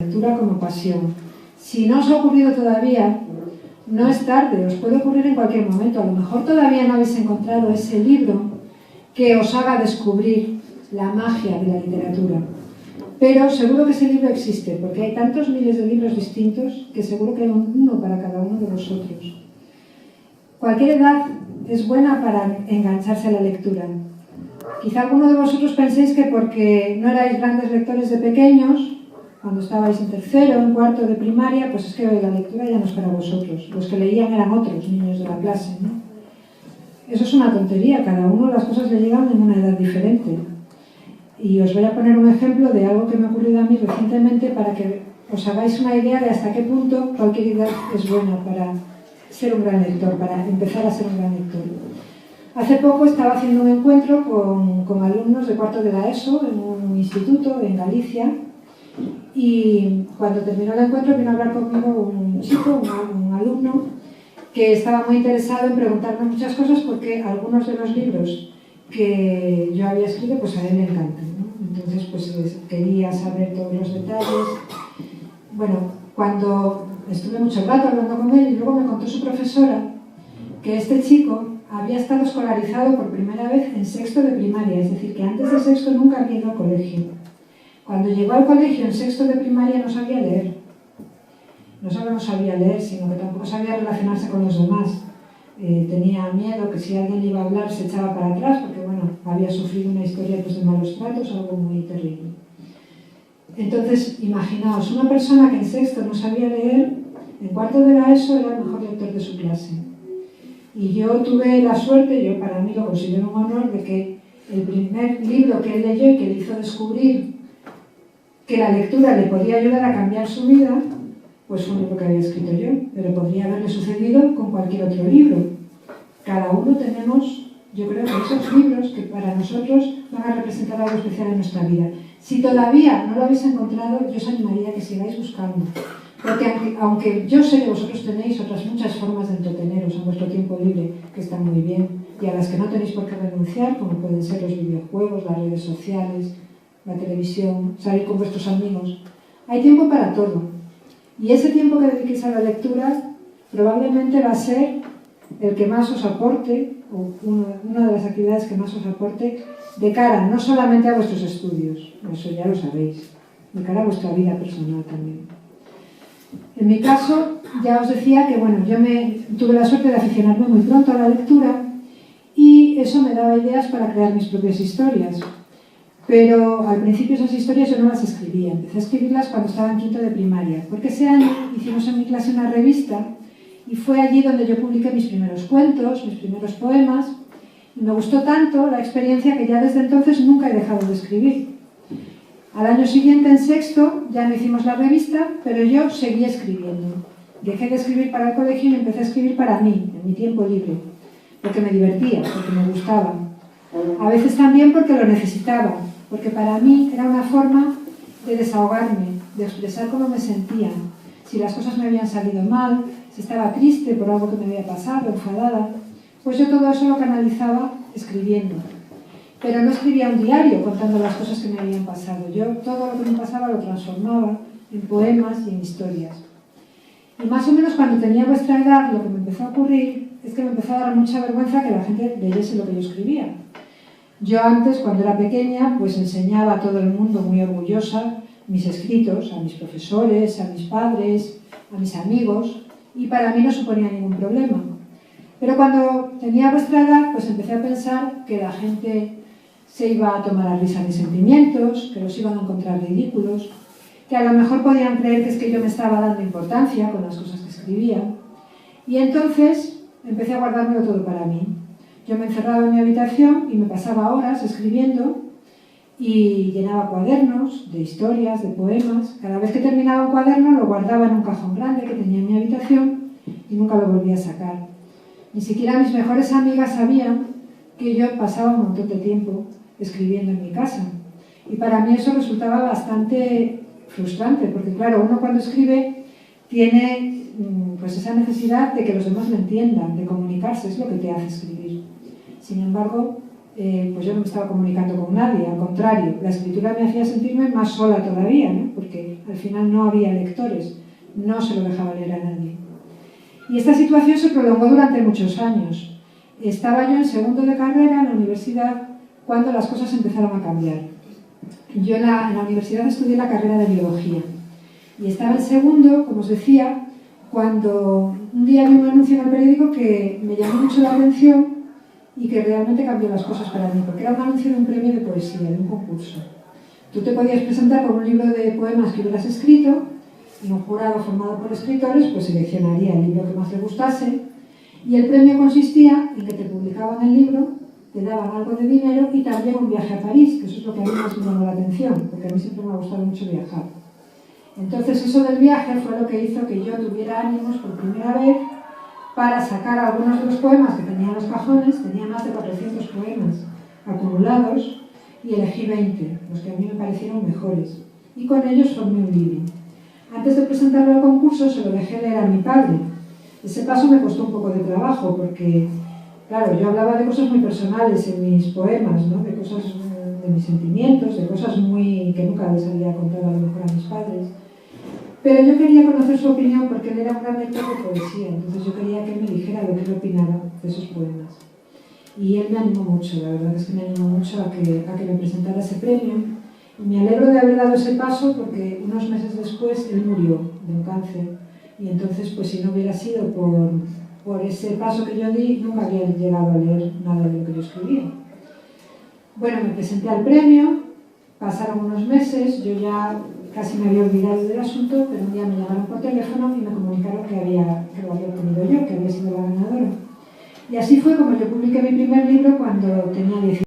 lectura como pasión. Si no os ha ocurrido todavía, no es tarde, os puede ocurrir en cualquier momento. A lo mejor todavía no habéis encontrado ese libro que os haga descubrir la magia de la literatura. Pero seguro que ese libro existe, porque hay tantos miles de libros distintos que seguro que hay uno para cada uno de vosotros. Cualquier edad es buena para engancharse a la lectura. Quizá alguno de vosotros penséis que porque no erais grandes lectores de pequeños, cuando estabais en tercero, en cuarto de primaria, pues es que la lectura ya no es para vosotros. Los que leían eran otros niños de la clase, ¿no? Eso es una tontería, cada uno las cosas le llegan en una edad diferente. Y os voy a poner un ejemplo de algo que me ha ocurrido a mí recientemente para que os hagáis una idea de hasta qué punto cualquier edad es buena para ser un gran lector, para empezar a ser un gran lector. Hace poco estaba haciendo un encuentro con alumnos de cuarto de la ESO en un instituto en Galicia y cuando terminó el encuentro vino a hablar conmigo un chico, un alumno, que estaba muy interesado en preguntarme muchas cosas porque algunos de los libros que yo había escrito pues a él le encantan, ¿no? Entonces pues quería saber todos los detalles. Bueno, cuando estuve mucho rato hablando con él y luego me contó su profesora que este chico había estado escolarizado por primera vez en sexto de primaria, es decir, que antes de sexto nunca había ido al colegio. Cuando llegó al colegio en sexto de primaria no sabía leer. No solo no sabía leer, sino que tampoco sabía relacionarse con los demás. Tenía miedo que si alguien le iba a hablar se echaba para atrás, porque bueno, había sufrido una historia pues, de malos tratos, algo muy terrible. Entonces, imaginaos, una persona que en sexto no sabía leer, en cuarto de la ESO era el mejor lector de su clase. Y yo tuve la suerte, yo para mí lo considero un honor, de que el primer libro que él leyó y que le hizo descubrir que la lectura le podía ayudar a cambiar su vida, pues fue un libro que había escrito yo, pero podría haberle sucedido con cualquier otro libro. Cada uno tenemos, yo creo que esos libros que para nosotros van a representar algo especial en nuestra vida. Si todavía no lo habéis encontrado, yo os animaría a que sigáis buscando. Porque aunque yo sé que vosotros tenéis otras muchas formas de entreteneros en vuestro tiempo libre, que están muy bien, y a las que no tenéis por qué renunciar, como pueden ser los videojuegos, las redes sociales, la televisión, salir con vuestros amigos, hay tiempo para todo. Y ese tiempo que dediquéis a la lectura probablemente va a ser el que más os aporte, o una de las actividades que más os aporte, de cara no solamente a vuestros estudios, eso ya lo sabéis, de cara a vuestra vida personal también. En mi caso, ya os decía que bueno, yo tuve la suerte de aficionarme muy pronto a la lectura y eso me daba ideas para crear mis propias historias. Pero al principio esas historias yo no las escribía, empecé a escribirlas cuando estaba en quinto de primaria, porque ese año hicimos en mi clase una revista y fue allí donde yo publiqué mis primeros cuentos, mis primeros poemas, y me gustó tanto la experiencia que ya desde entonces nunca he dejado de escribir. Al año siguiente, en sexto, ya no hicimos la revista, pero yo seguía escribiendo. Dejé de escribir para el colegio y empecé a escribir para mí, en mi tiempo libre, porque me divertía, porque me gustaba. A veces también porque lo necesitaba, porque para mí era una forma de desahogarme, de expresar cómo me sentía, si las cosas me habían salido mal, si estaba triste por algo que me había pasado, enfadada, pues yo todo eso lo canalizaba escribiendo. Pero no escribía un diario contando las cosas que me habían pasado. Yo todo lo que me pasaba lo transformaba en poemas y en historias. Y más o menos cuando tenía vuestra edad, lo que me empezó a ocurrir es que me empezó a dar mucha vergüenza que la gente leyese lo que yo escribía. Yo antes, cuando era pequeña, pues enseñaba a todo el mundo muy orgullosa mis escritos, a mis profesores, a mis padres, a mis amigos, y para mí no suponía ningún problema. Pero cuando tenía vuestra edad, pues empecé a pensar que la gente se iba a tomar a risa mis sentimientos, que los iban a encontrar ridículos, que a lo mejor podían creer que es que yo me estaba dando importancia con las cosas que escribía. Y entonces empecé a guardármelo todo para mí. Yo me encerraba en mi habitación y me pasaba horas escribiendo y llenaba cuadernos de historias, de poemas. Cada vez que terminaba un cuaderno lo guardaba en un cajón grande que tenía en mi habitación y nunca lo volvía a sacar. Ni siquiera mis mejores amigas sabían que yo pasaba un montón de tiempo escribiendo en mi casa. Y para mí eso resultaba bastante frustrante, porque claro, uno cuando escribe tiene pues esa necesidad de que los demás lo entiendan, de comunicarse, es lo que te hace escribir. Sin embargo, pues yo no me estaba comunicando con nadie, al contrario, la escritura me hacía sentirme más sola todavía, ¿no? Porque Al final no había lectores, no se lo dejaba leer a nadie. Y esta situación se prolongó durante muchos años. Estaba yo en segundo de carrera en la universidad cuando las cosas empezaron a cambiar. Yo en la universidad estudié la carrera de biología y estaba en segundo, como os decía, cuando un día vi un anuncio en el periódico que me llamó mucho la atención y que realmente cambió las cosas para mí, porque era un anuncio de un premio de poesía, de un concurso. Tú te podías presentar con un libro de poemas que hubieras escrito y un jurado formado por escritores pues seleccionaría el libro que más le gustase y el premio consistía en que te publicaban el libro, te daban algo de dinero y también un viaje a París, que eso es lo que a mí más me llamó la atención, porque a mí siempre me ha gustado mucho viajar. Entonces eso del viaje fue lo que hizo que yo tuviera ánimos por primera vez para sacar algunos de los poemas que tenía en los cajones. Tenía más de 400 poemas acumulados y elegí 20, los que a mí me parecieron mejores, y con ellos formé un libro. Antes de presentarlo al concurso se lo dejé leer a mi padre. Ese paso me costó un poco de trabajo porque, claro, yo hablaba de cosas muy personales en mis poemas, ¿no? De cosas de mis sentimientos, de cosas que nunca les había contado a lo mejor a mis padres. Pero yo quería conocer su opinión porque él era un gran lector de poesía, entonces yo quería que él me dijera lo que él opinaba de esos poemas. Y él me animó mucho, la verdad es que me animó mucho a que me presentara ese premio. Y me alegro de haber dado ese paso porque unos meses después él murió de un cáncer. Y entonces, pues si no hubiera sido por ese paso que yo di, nunca habría llegado a leer nada de lo que yo escribía. Bueno, me presenté al premio, pasaron unos meses, yo ya casi me había olvidado del asunto, pero un día me llamaron por teléfono y me comunicaron que lo había obtenido yo, que había sido la ganadora. Y así fue como yo publiqué mi primer libro cuando tenía 18